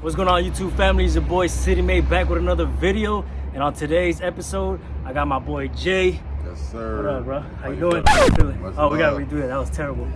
What's going on, YouTube family? It's your boy City Made back with another video. And on today's episode, I got my boy Jay. Yes, sir. What up, bro? How you doing? How you feeling? Much we gotta love. redo it. That was terrible.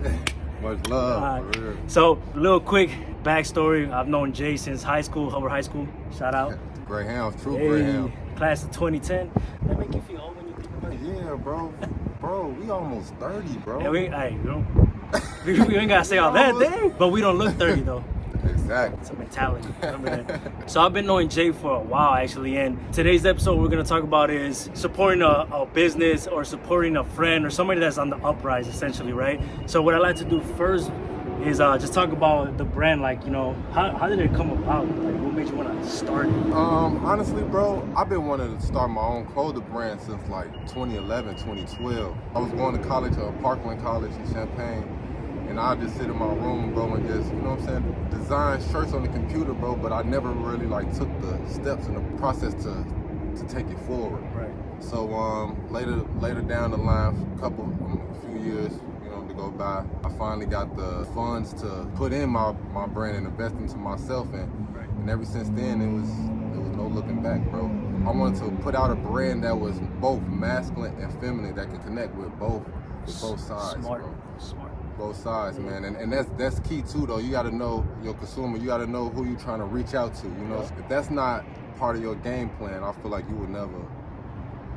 Much love. For real. So, real quick backstory. I've known Jay since high school, Hoover High School. Shout out. Greyhounds, true Hey, Greyhound. class of 2010. That make you feel old when you think about it? Yeah, bro. Bro, we almost 30, bro. Yeah, we ain't gotta say all that, dang. But we don't look 30 though. Exactly. It's a mentality. Remember that. So I've been knowing Jay for a while actually, and today's episode we're gonna talk about is supporting a business or supporting a friend or somebody that's on the uprise essentially, right? So what I like to do first is just talk about the brand, like, you know, how did it come about? Like, what made you want to start it? Honestly, bro, I've been wanting to start my own clothing brand since like 2011, 2012. I was going to college, Parkland College in Champaign. And I just sit in my room, bro, and just, you know what I'm saying, design shirts on the computer, bro, but I never really like took the steps in the process to take it forward. Right. So later down the line, a few years, you know, to go by, I finally got the funds to put in my brand and invest into myself, and ever since then it was no looking back, bro. I wanted to put out a brand that was both masculine and feminine, that could connect with both sides, Smart. bro. Smart. Both sides, man, and that's key too, though. You got to know your consumer. You got to know who you're trying to reach out to. You know, if that's not part of your game plan, I feel like you would never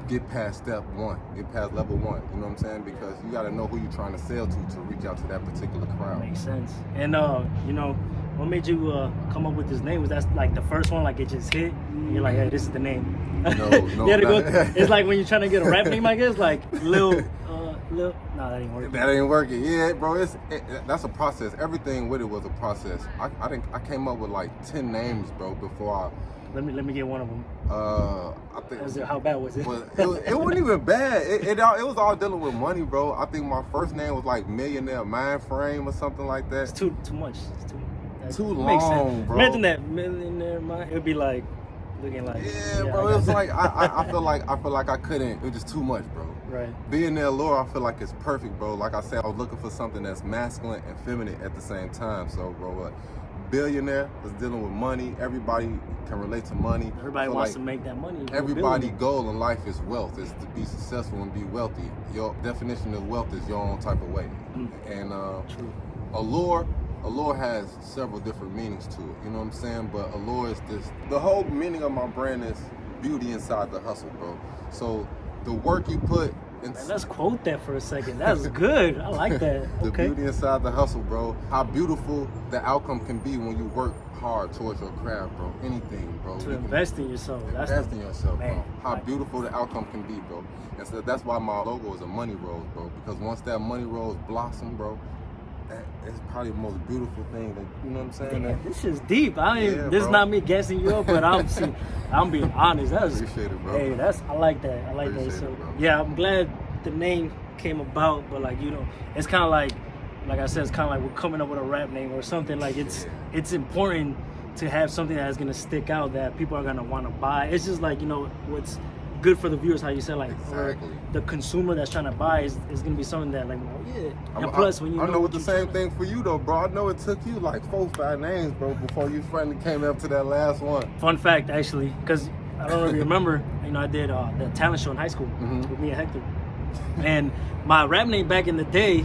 get past step one, get past level one. You know what I'm saying? Because you got to know who you're trying to sell to reach out to that particular crowd. Makes sense. And you know, what made you come up with this name? Was that like the first one? Like it just hit? And you're like, hey, this is the name. No, You had to go it's like when you're trying to get a rap name, I guess, like Lil. No, that ain't working. That ain't working. Yeah, bro. That's a process. Everything with it was a process. I think I came up with like 10 names, bro, before Let me get one of them. I think. How bad was it? It wasn't even bad. It was all dealing with money, bro. I think my first name was like Millionaire Mind Frame or something like that. It's too much. It's too long, bro. Imagine that Millionaire Mind. It would be like looking like. Yeah, bro. It was like I feel like I couldn't. It was just too much, bro. Right. Billionaire Allure, I feel like it's perfect, bro. Like I said, I was looking for something that's masculine and feminine at the same time. So, bro, Billionaire is dealing with money. Everybody can relate to money. Everybody wants to make that money. Everybody's goal in life is wealth, is to be successful and be wealthy. Your definition of wealth is your own type of way. And True. Allure has several different meanings to it. You know what I'm saying? But Allure is this. The whole meaning of my brand is beauty inside the hustle, bro. So the work you put in. Man, let's quote that for a second. That's good. I like that. The Okay. beauty inside the hustle, bro. How beautiful the outcome can be when you work hard towards your craft, bro. Anything, bro. To invest in yourself. Invest in yourself, man, bro. How like, beautiful the outcome can be, bro. And so that's why my logo is a money rose, bro. Because once that money rose blossom, bro, it's probably the most beautiful thing that, you know what I'm saying? damn, this is deep. This is bro. not me guessing you up, but I'm being honest. That's Appreciate it, bro. Hey, I like that. I like that. Appreciate So it, bro. yeah, I'm glad the name came about, but like, you know, it's kind of like I said, it's kind of like we're coming up with a rap name or something. Like it's important to have something that's gonna stick out, that people are gonna want to buy. It's just like, you know, what's good for the viewers, how you said, like, Exactly. the consumer that's trying to buy is gonna be something that, like, oh yeah. And plus, when you I know what it's the you're same thing for you, though, bro. I know it took you like 4-5 names, bro, before you finally came up to that last one. Fun fact, actually, because I don't know if you remember, you know, I did the talent show in high school with me and Hector. And my rap name back in the day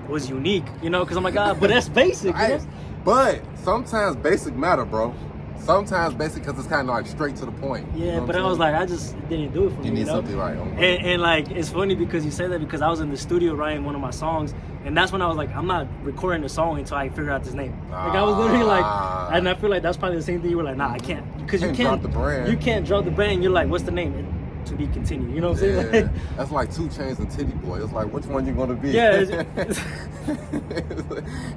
was unique, you know, because I'm like, but that's basic. You know? But sometimes basic matter, bro. Sometimes basic because it's kind of like straight to the point. Yeah, you know but I was like, I just didn't do it for me. You need know? something right. And like, it's funny because you say that, because I was in the studio writing one of my songs, and that's when I was like, I'm not recording the song until I figure out this name. Like, I was literally like, and I feel like that's probably the same thing. You were like, nah, I can't, because you can't drop the brand. You can't drop the brand. You're like, what's the name? To be continued. You know what I'm Yeah, saying? that's like 2 Chainz and Titty Boy. It's like, which one you gonna be? Yeah. It's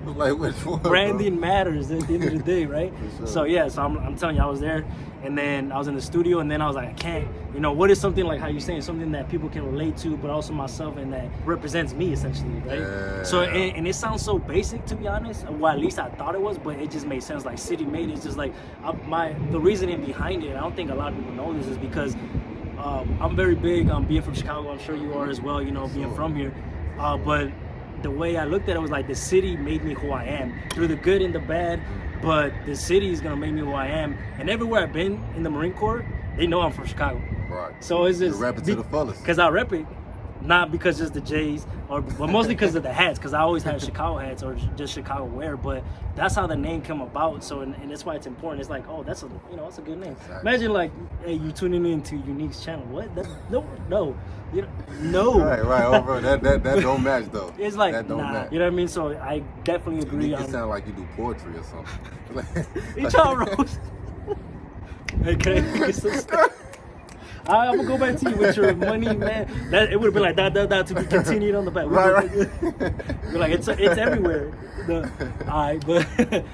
like, which one? Branding bro? matters at the end of the day, right? Sure. So yeah, so I'm telling you, I was there, and then I was in the studio, and then I was like, I can't, you know, what is something like how you're saying, something that people can relate to, but also myself, and that represents me essentially, right? Yeah. So and it sounds so basic, to be honest. Well, at least I thought it was, but it just made sense. Like City Made is just like the reasoning behind it. I don't think a lot of people know this, is because I'm very big on being from Chicago. I'm sure you are as well, you know, being from here. But the way I looked at it was like the city made me who I am, through the good and the bad. but the city is gonna make me who I am. And everywhere I've been in the Marine Corps, they know I'm from Chicago. Right. So it's just you rep it to the fullest. because I rep it, not because just the J's, but mostly because of the hats. Because I always had Chicago hats or just Chicago wear. But that's how the name came about. So and that's why it's important. It's like, oh, that's a that's a good name. Exactly. Imagine like, hey, you tuning into Unique's channel. What? No. No. Right, over that don't match though. It's like, that don't nah, match. you know what I mean? So I definitely agree. It sound like you do poetry or something. You trying to roast? Okay. I'm gonna go back to you with your money, man. That it would have been like that to be continued on the back. Right. We're like it's everywhere. Alright, but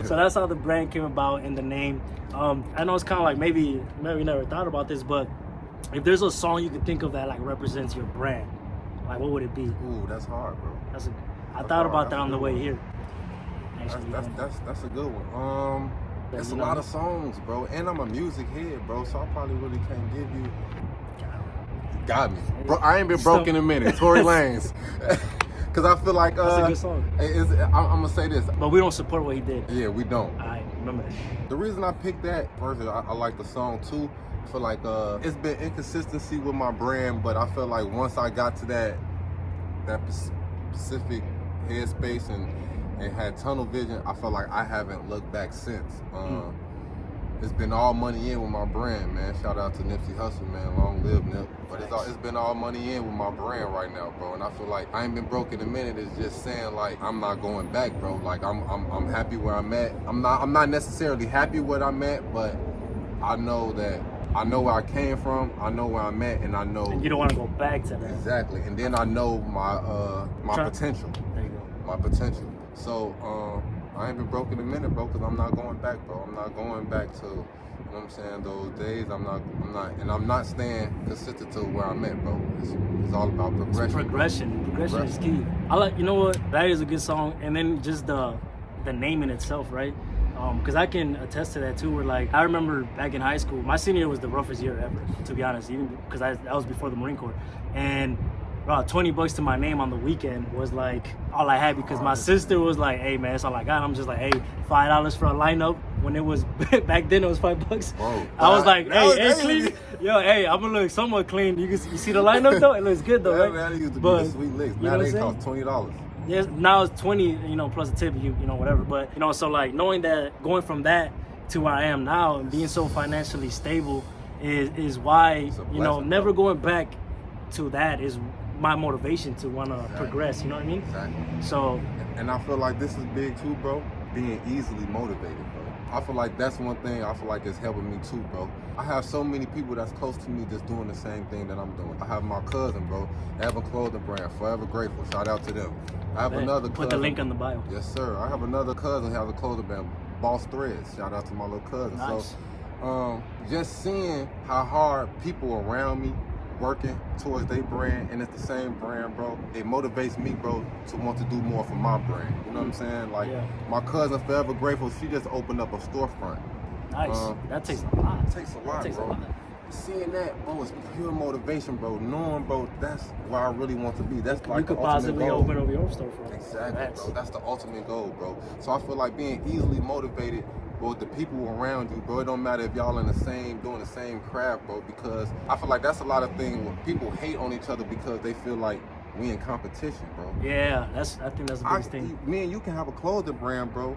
so that's how the brand came about and the name. I know it's kind of like maybe you never thought about this, but if there's a song you could think of that like represents your brand, like what would it be? Ooh, that's hard, bro. I thought about that on the way here. Actually, That's a good one. It's a lot of songs, bro, and I'm a music head, bro, so I probably really can't give you. Got me, bro. I ain't been broke in a minute. Tory Lanez, because I feel like that's a good song. I'm gonna say this, but we don't support what he did. Yeah, we don't. I remember that. The reason I picked that, first, I like the song too. I feel like it's been inconsistency with my brand, but I feel like once I got to that specific headspace and had tunnel vision, I feel like I haven't looked back since. It's been all money in with my brand, man. Shout out to Nipsey Hussle, man. Long live Nip. But it's been all money in with my brand right now, bro. And I feel like I ain't been broke in a minute. It's just saying like I'm not going back, bro. Like I'm happy where I'm at. I'm not necessarily happy where I'm at, but I know where I came from. I know where I'm at, and I know. And you don't want to go back to that. Exactly. And then I know my potential. There you go. My potential. So I ain't been broke in a minute, bro, because I'm not going back, bro. I'm not going back to, you know what I'm saying, those days. I'm not staying consistent to where I'm at, bro. It's all about progression. Progression is key. You know what? That is a good song. And then just the name in itself, right? Because I can attest to that too. Where like I remember back in high school, my senior year was the roughest year ever, to be honest. Even because that was before the Marine Corps, and $20 to my name on the weekend was like all I had because my sister was like, "Hey man, that's all I got." And I'm just like, "Hey, $5 for a lineup." When it was back then, it was $5. Whoa, I was like, "Hey, clean, yo, hey, I'm gonna look somewhat clean." You see the lineup though? It looks good though, right? Man, it used to be the sweet licks. Now they cost $20. Yes, now it's 20, plus a tip, whatever. But so like knowing that, going from that to where I am now and being so financially stable is why never going back to that is my motivation to want to progress. You know what I mean? Exactly. So, and I feel like this is big too, bro. Being easily motivated, bro. I feel like that's one thing I feel like is helping me too, bro. I have so many people that's close to me just doing the same thing that I'm doing. I have my cousin, bro. They have a clothing brand, Forever Grateful. Shout out to them. I have another cousin. Put the link in the bio. Yes, sir. I have another cousin who has a clothing brand, Boss Threads. Shout out to my little cousin. Nice. So, just seeing how hard people around me working towards their brand, and it's the same brand, bro, it motivates me, bro, to want to do more for my brand. You know what I'm saying? Like, my cousin Forever Grateful, she just opened up a storefront. Nice. That takes a lot. It takes a lot, bro. Seeing that, bro, it's pure motivation, bro. Knowing, bro, that's where I really want to be. That's like you could the ultimate possibly goal. Open up your own storefront. Exactly, bro. That's the ultimate goal, bro. So I feel like being easily motivated, bro, with the people around you, bro. It don't matter if y'all doing the same craft, bro, because I feel like that's a lot of things where people hate on each other because they feel like we in competition, bro. Yeah, I think that's the biggest thing. Me and you can have a clothing brand, bro.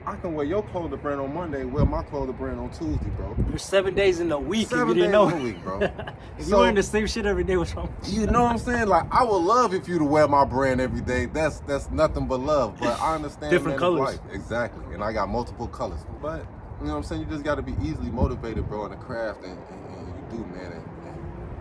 I can wear your clothing brand on Monday, wear my clothing brand on Tuesday, bro. There's 7 days in the week. 7 if you didn't days know. in a week, bro. If you're wearing the same shit every day, what's wrong? You know what I'm saying? Like, I would love if you to wear my brand every day. That's nothing but love. But I understand different colors. Exactly. And I got multiple colors. But you know what I'm saying? You just got to be easily motivated, bro, in the craft, and you do, man. And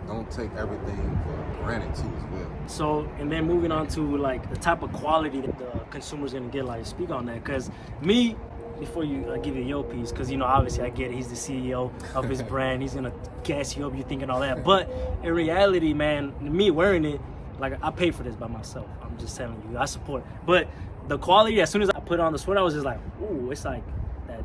don't take everything for granted too, as well. So, and then moving on to like the type of quality that the consumer's gonna get. Like, speak on that, because me. Before you give you your piece, because obviously I get it, he's the CEO of his brand, he's gonna gas you up, you thinking all that, but in reality, man, me wearing it, like, I pay for this by myself. I'm just telling you, I support. But the quality, as soon as I put on the sweater, I was just like, ooh, it's like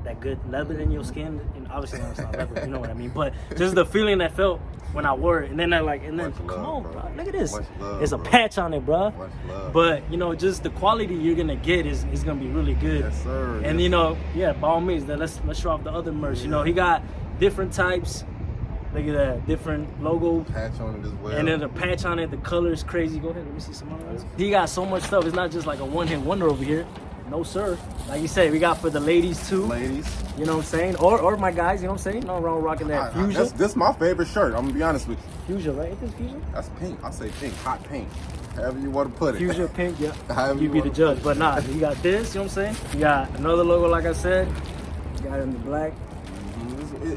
that good leather in your skin. And obviously it's not leather, you know what I mean. But just the feeling I felt when I wore it, and then come on, bro, look at this. There's a patch on it, bro. But you know, just the quality you're gonna get is gonna be really good. Yes, sir. And you know, yeah, by all means, then let's show off the other merch. You know, he got different types. Look at that, different logo. Patch on it as well. And then the patch on it, the color is crazy. Go ahead, let me see some others. He got so much stuff. It's not just like a one-hit wonder over here. No, sir. Like you said, we got for the ladies too. Ladies. You know what I'm saying? Or my guys, you know what I'm saying? No wrong rocking that fuchsia. This is my favorite shirt, I'm gonna be honest with you. Fuchsia, right? Is this fuchsia? That's pink. I say pink, hot pink. However you want to put it. Fuchsia, pink, yeah. However You be the judge. But nah, you got this, you know what I'm saying? You got another logo, like I said. You got it in the black.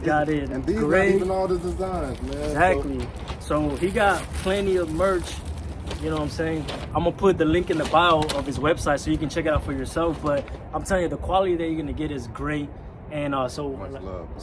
Got it and these gray. not even all the designs, man. Exactly. So he got plenty of merch. You know what I'm saying? I'm gonna put the link in the bio of his website so you can check it out for yourself. But I'm telling you, the quality that you're gonna get is great. And so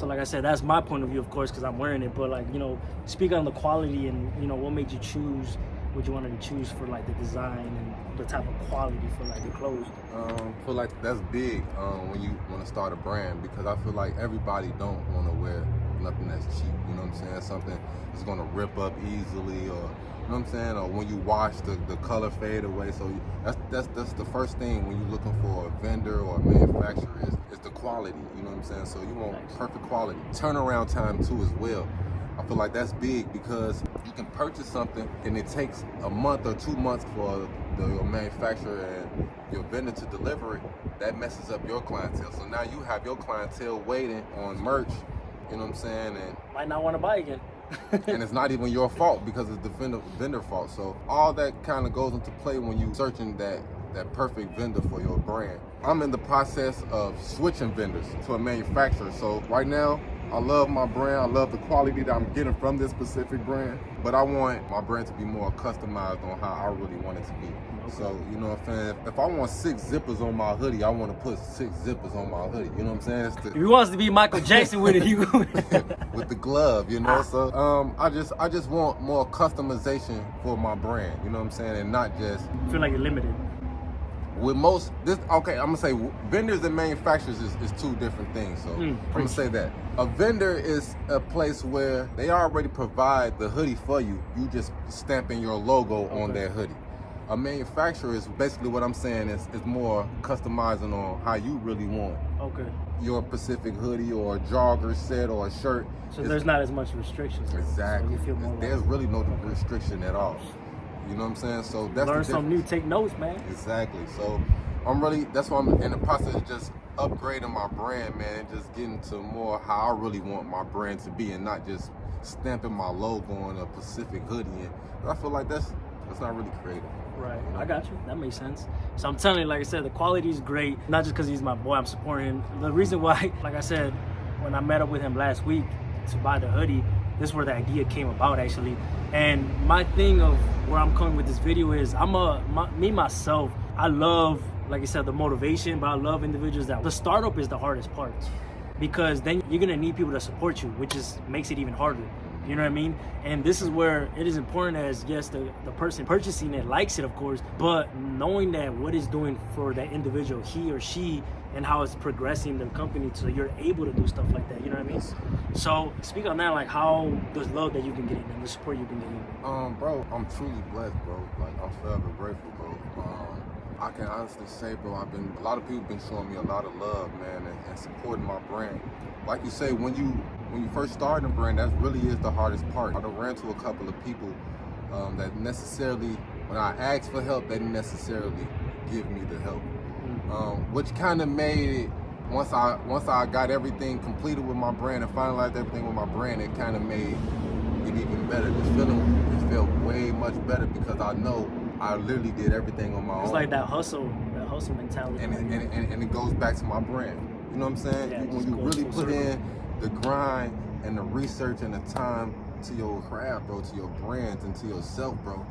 like I said, that's my point of view, of course, because I'm wearing it. But like, you know, speak on the quality and you know what made you choose what you wanted to choose for like the design and the type of quality for like the clothes. I feel like that's big when you want to start a brand, because I feel like everybody don't want to wear nothing that's cheap. You know what I'm saying? Something that's gonna rip up easily, or you know what I'm saying, or when you wash the color fade away. So that's the first thing when you're looking for a vendor or a manufacturer is the quality. You know what I'm saying? So you want perfect quality, turnaround time too as well. I feel like that's big, because you can purchase something and it takes a month or 2 months for your manufacturer and your vendor to deliver it. That messes up your clientele. So now you have your clientele waiting on merch, you know what I'm saying? And might not want to buy again. and it's not even your fault, because it's the vendor fault. So all that kind of goes into play when you searching that perfect vendor for your brand. I'm in the process of switching vendors to a manufacturer. So right now, I love my brand. I love the quality that I'm getting from this specific brand, but I want my brand to be more customized on how I really want it to be. Okay. So, you know what I'm saying? If I want 6 zippers on my hoodie, I want to put 6 zippers on my hoodie. You know what I'm saying? If he wants to be Michael Jackson with it, he with the glove, you know? So I just want more customization for my brand, you know what I'm saying? And not just... I feel like you're limited. With most, I'm gonna say vendors and manufacturers is 2 different things. So I'm gonna say that a vendor is a place where they already provide the hoodie for you. You just stamping your logo on their hoodie. A manufacturer is basically what I'm saying is more customizing on how you really want your specific hoodie or a jogger set or a shirt. So there's not as much restrictions. Exactly. So you feel more there's really no restriction at all. You know what I'm saying? So that's learn something new, take notes, man. Exactly. So that's why I'm in the process of just upgrading my brand, man, and just getting to more how I really want my brand to be, and not just stamping my logo on a Pacific hoodie. And I feel like that's not really creative. Right. You know? I got you. That makes sense. So I'm telling you, like I said, the quality is great. Not just because he's my boy, I'm supporting him. The reason why, like I said, when I met up with him last week to buy the hoodie, this is where the idea came about, actually. And my thing of where I'm coming with this video is myself, I love, like I said, the motivation, but I love individuals that the startup is the hardest part, because then you're gonna need people to support you, which makes it even harder. You know what I mean? And this is where it is important, as yes, the person purchasing it likes it, of course, but knowing that what it's doing for that individual, he or she, and how it's progressing the company, so you're able to do stuff like that. You know what I mean? So speak on that, like how the love that you've been getting and the support you've been getting. Bro, I'm truly blessed, bro. Like, I'm forever grateful, bro. I can honestly say, bro, a lot of people been showing me a lot of love, man, and supporting my brand. Like you say, when you first start a brand, that really is the hardest part. I done ran to a couple of people that necessarily, when I asked for help, they didn't necessarily give me the help. Which kind of made it, once I got everything completed with my brand and finalized everything with my brand, it kind of made it even better. It felt way much better, because I know I literally did everything on my own. It's like that hustle mentality. And it goes back to my brand. You know what I'm saying? Yeah, when you really put in the grind and the research and the time to your craft, bro, to your brands and to yourself, bro,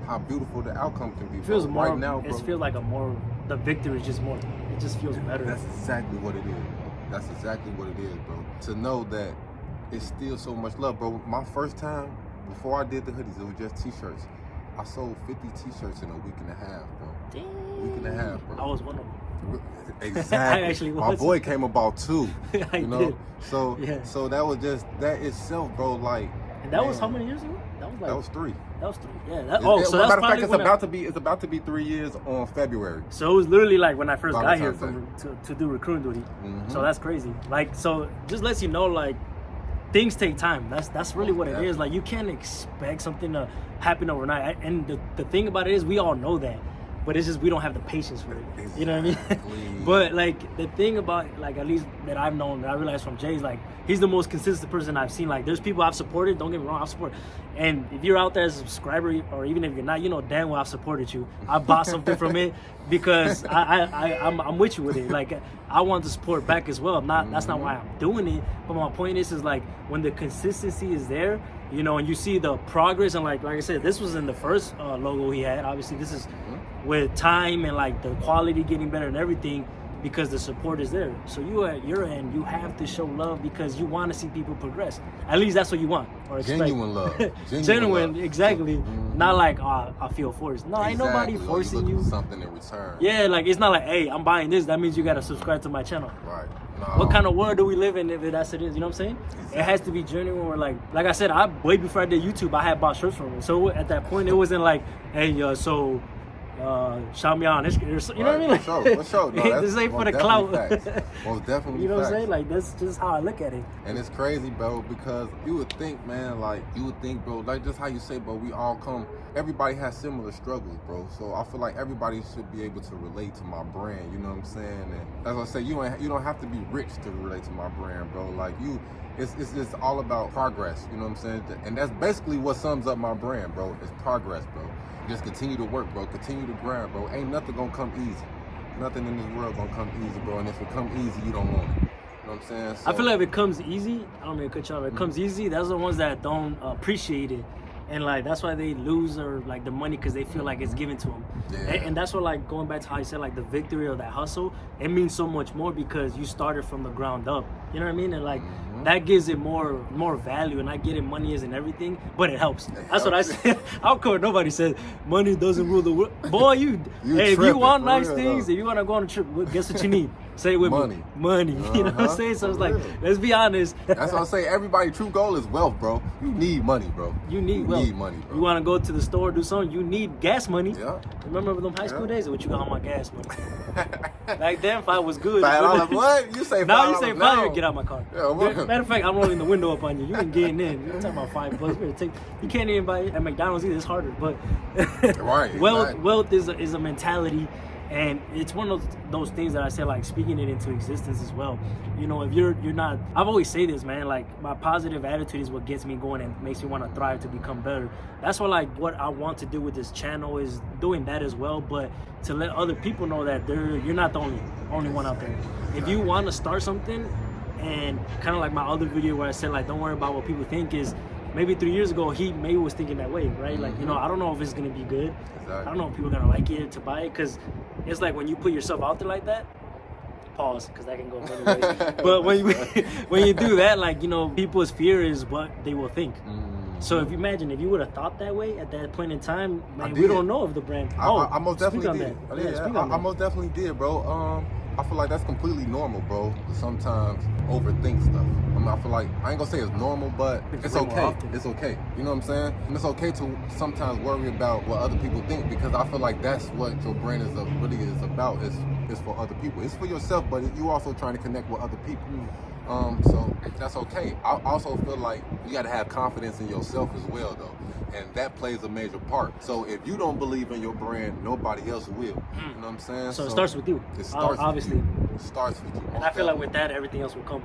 how beautiful the outcome can be. It feels more, right now, bro. It feels like the victory is just more, it just feels better. That's exactly what it is. That's exactly what it is, bro. To know that it's still so much love, bro. My first time, before I did the hoodies, it was just t-shirts. I sold 50 t-shirts in a week and a half, bro. Damn. Week and a half, bro. I was one of them. Exactly. I actually was. My boy came about too. I you know, did. so Yeah. so that was just that itself, bro. Like, And that was how man, many years ago? That was like That was 3. That was 3. Yeah. So As a that's matter of fact, probably when it's about to be 3 years on February. So it was literally like when I first got here Valentine's to do recruiting duty. Mhm. So that's crazy. Like, so just lets you know, like, things take time. That's really what it is. Like, you can't expect something to happen overnight. And the thing about it is, we all know that, but it's just we don't have the patience for it. You know what I mean? But like, the thing about, like, at least that I've known, that I realized from Jay's, like, he's the most consistent person I've seen. Like, there's people I've supported, don't get me wrong, I've supported. And if you're out there as a subscriber, or even if you're not, you know damn well I've supported you. I bought something from it because I'm with you with it. Like, I want to support back as well. That's not why I'm doing it. But my point is like, when the consistency is there, you know, and you see the progress, and like I said, this was in the first logo he had. Obviously, this is with time and like the quality getting better and everything, because the support is there. So you at your end, you have to show love because you want to see people progress. At least that's what you want. Or expect. Genuine love. Genuine, love. exactly. Mm-hmm. Not like, oh, I feel forced. No, ain't nobody forcing you. For something in return. Yeah, like, it's not like, hey, I'm buying this, that means you gotta subscribe to my channel. Right. No. What kind of world do we live in if that's it is? You know what I'm saying? Exactly. It has to be genuine. Or like I said, way before I did YouTube, I had bought shirts from it. So at that point, it wasn't like, hey, shout me on Instagram. You know what I mean? Like, for sure. No, this ain't for the clout. Most definitely. You know facts. what I'm saying? Like, that's just how I look at it. And it's crazy, bro, because you would think, man, bro, like just how you say, bro, we all come. Everybody has similar struggles, bro. So I feel like everybody should be able to relate to my brand. You know what I'm saying? And as I say, you don't have to be rich to relate to my brand, bro. Like, it's just all about progress. You know what I'm saying? And that's basically what sums up my brand, bro. It's progress, bro. Just continue to work, bro. Continue to grind, bro. Ain't nothing gonna come easy. Nothing in this world gonna come easy, bro. And if it come easy, you don't want it. You know what I'm saying? So, I feel like if it comes easy, I don't mean to cut you off. If it comes easy, that's the ones that don't appreciate it. And like, that's why they lose or like the money, because they feel like it's given to them. Yeah. And that's what, like, going back to how you said, like, the victory of that hustle, it means so much more because you started from the ground up. You know what I mean? And like, that gives it more value. And I get it, money isn't everything, but it helps. That's what I said. I don't care what nobody says. Money doesn't rule the world. Boy, hey, if you want nice things, if you want to go on a trip, guess what you need? Say it with me. Money. You know what I'm saying? So it's like, let's be honest. That's what I say. Everybody's true goal is wealth, bro. You need money, bro. You need wealth. Need money, bro. You want to go to the store, do something, you need gas money. Yeah. Remember them high school days? What you got on my gas money? Back then, $5 was good. $5, what? You say $5 now you say $5, now. you get out my car. Yeah, matter of fact, I'm rolling the window up on you. You ain't getting in. You're talking about $5. You can't even buy it at McDonald's either. It's harder. But right, wealth is a mentality. And it's one of those things that I say, like, speaking it into existence as well. You know, if you're not, I've always say this, man, like, my positive attitude is what gets me going and makes me want to thrive to become better. That's what, like, what I want to do with this channel is doing that as well, but to let other people know that you're not the only one out there. If you want to start something, and kind of like my other video where I said, like, don't worry about what people think, is maybe 3 years ago, he maybe was thinking that way, right? Like, you know, I don't know if it's going to be good. Exactly. I don't know if people are going to like it, to buy it, because it's like when you put yourself out there like that, pause, because that can go many ways. But when you do that, like, you know, people's fear is what they will think. So if you imagine, if you would have thought that way at that point in time, man, we don't know if the brand. I most definitely did. I most definitely did, bro. I feel like that's completely normal, bro, to sometimes overthink stuff. I mean, I feel like, I ain't gonna say it's normal, but it's okay. It's okay. You know what I'm saying? And it's okay to sometimes worry about what other people think, because I feel like that's what your brand really is about. It's for other people. It's for yourself, but you also trying to connect with other people. So that's okay. I also feel like you gotta have confidence in yourself as well, though. And that plays a major part. So if you don't believe in your brand, nobody else will. You know what I'm saying? So it starts with you. It starts obviously. with you. It starts with you. And I feel like with that, everything else will come.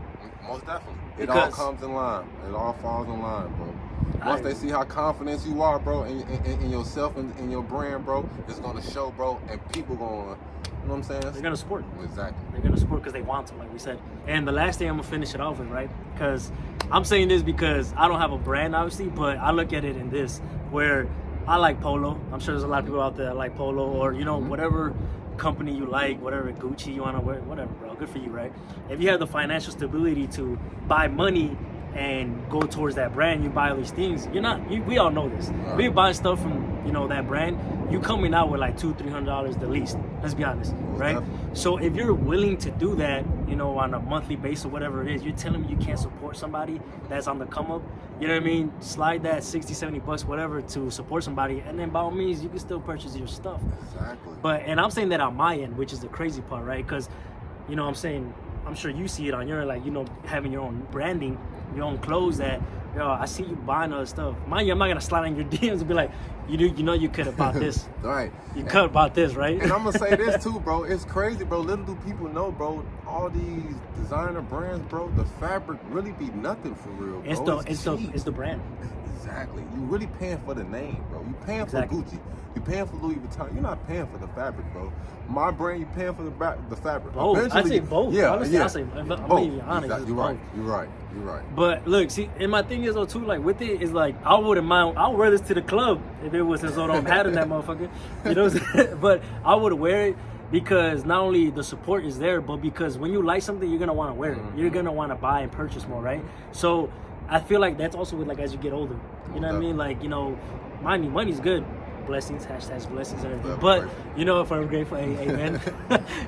Most definitely. It all comes in line. It all falls in line, bro. Once they see how confident you are, bro, in yourself and in your brand, bro, it's gonna show, bro, and people gonna, you know what I'm saying? They're gonna support. Exactly. They're gonna support because they want to, like we said. And the last thing I'm gonna finish it off with, right? Because I'm saying this because I don't have a brand, obviously, but I look at it in this, where I like polo. I'm sure there's a lot of people out there that like polo, or, you know, whatever company you like, whatever Gucci you want to wear, whatever, bro. Good for you, right? If you have the financial stability to buy money and go towards that brand, you buy all these things. We all know this. If you buy stuff from, that brand, you coming out with like $200-$300 the least. Let's be honest, right? So if you're willing to do that, on a monthly basis or whatever it is, you're telling me you can't support somebody that's on the come up. You know what I mean? Slide that $60-$70, whatever, to support somebody, and then by all means, you can still purchase your stuff. Exactly. And I'm saying that on my end, which is the crazy part, right? Because, I'm saying, I'm sure you see it on your, like, having your own branding, your own clothes that, I see you buying other stuff. Mind you, I'm not gonna slide on your DMs and be like, you could have bought this. Right. You could have bought this, right? And I'm gonna say this too, bro. It's crazy, bro. Little do people know, bro. All these designer brands, bro. The fabric really be nothing for real, bro. It's the brand. Exactly. You really paying for the name, bro. You paying for Gucci. You paying for Louis Vuitton. You're not paying for the fabric, bro. My brand, you paying for the fabric. Both. I say both. Yeah, honestly, yeah. I say I'm both. gonna be honest. Exactly. You're right. But look, see, and my thing is though too, like with it is like I wouldn't mind. I'll wear this to the club if it was his own hat in that motherfucker. You know what I'm saying? But I would wear it because not only the support is there, but because when you like something, you're gonna want to wear it. You're gonna want to buy and purchase more, right? So I feel like that's also with like as you get older. You know what I mean? Like mind you, money's good. Blessings, hashtags blessings and everything. But if I'm grateful, amen.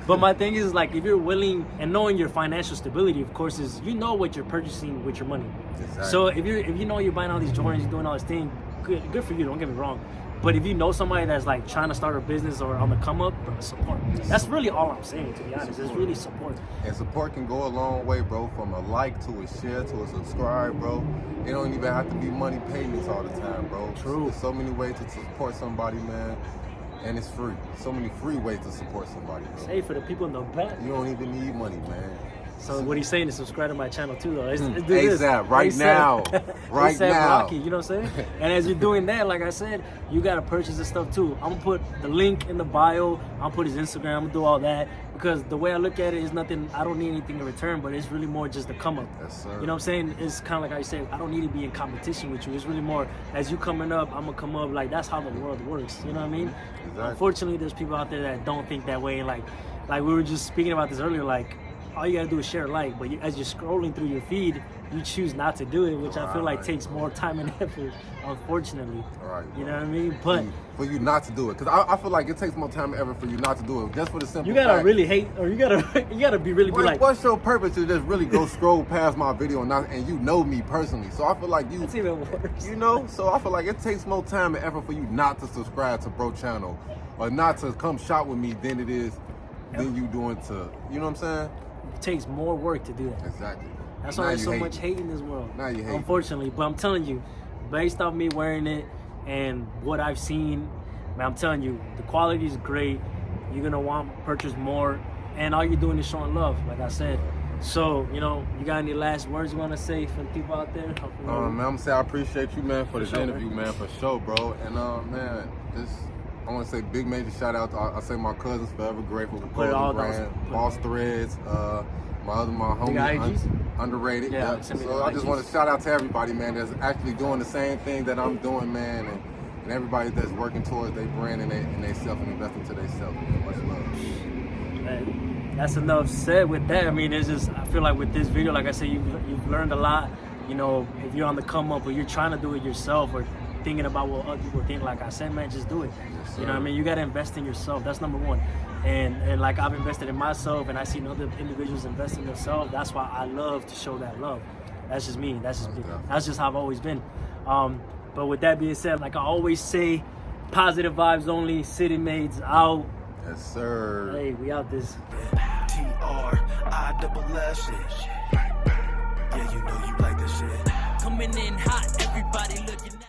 But my thing is like if you're willing and knowing your financial stability, of course, is what you're purchasing with your money. Exactly. So if you're buying all these Jordans, you're doing all this thing, good for you. Don't get me wrong. But if you know somebody that's like trying to start a business or on the come up, bro, support. That's really all I'm saying, to be honest. It's really support. And support can go a long way, bro. From a like to a share to a subscribe, bro. It don't even have to be money payments all the time, bro. True. There's so many ways to support somebody, man. And it's free. So many free ways to support somebody, bro. Say for the people in the back. You don't even need money, man. So what he's saying is subscribe to my channel too, though. Let's do this. ASAP, right now. Right ASAP now. Rocky, you know what I'm saying? And as you're doing that, like I said, you got to purchase this stuff too. I'm going to put the link in the bio. I'll put his Instagram. I'm going to do all that. Because the way I look at it is nothing, I don't need anything in return, but it's really more just the come up. Yes, sir. You know what I'm saying? It's kind of like how you say, I don't need to be in competition with you. It's really more, as you coming up, I'm going to come up. Like, that's how the world works. You know what I mean? Exactly. Unfortunately, there's people out there that don't think that way. Like we were just speaking about this earlier, like, all you gotta do is share a like, but as you're scrolling through your feed, you choose not to do it, which I feel like takes more time and effort, unfortunately. Right. You know what I mean? But for you not to do it, because I feel like it takes more time and effort for you not to do it, just for the simple you gotta fact, really hate, or you gotta be like, what's your purpose to just really go scroll past my video and you know me personally, so I feel like that's even worse. So I feel like it takes more time and effort for you not to subscribe to bro channel or not to come shop with me than it is than you doing to, you know what I'm saying? It takes more work to do that. Exactly. That's why there's so much hate in this world. Now you hate. Unfortunately, but I'm telling you, based off me wearing it and what I've seen, man, I'm telling you, the quality is great. You're gonna want to purchase more, and all you're doing is showing love, like I said. So, you got any last words you want to say for the people out there? Man, I'm gonna say I appreciate you, man, for this interview, man, for sure, bro. And man, I want to say big major shout out to I say my cousins forever grateful for Clothing Brand, Boss Threads, my homie underrated. Yeah. So I just want to shout out to everybody, man, that's actually doing the same thing that I'm doing, man, and everybody that's working towards their brand and they self and investing to themselves. Much love. Man, that's enough said with that. I mean, it's just I feel like with this video, like I said, you've learned a lot. If you're on the come up or you're trying to do it yourself or thinking about what other people think, like I said, man, just do it. Yes, you know what I mean? You got to invest in yourself. That's number one. And like I've invested in myself and I seen other individuals invest in themselves. That's why I love to show that love. That's just me. That's just how I've always been. But with that being said, like I always say, positive vibes only. City Maids out. Yes, sir. Hey, we out this. TRISS. Yeah, you know you like this shit. Coming in hot, everybody looking.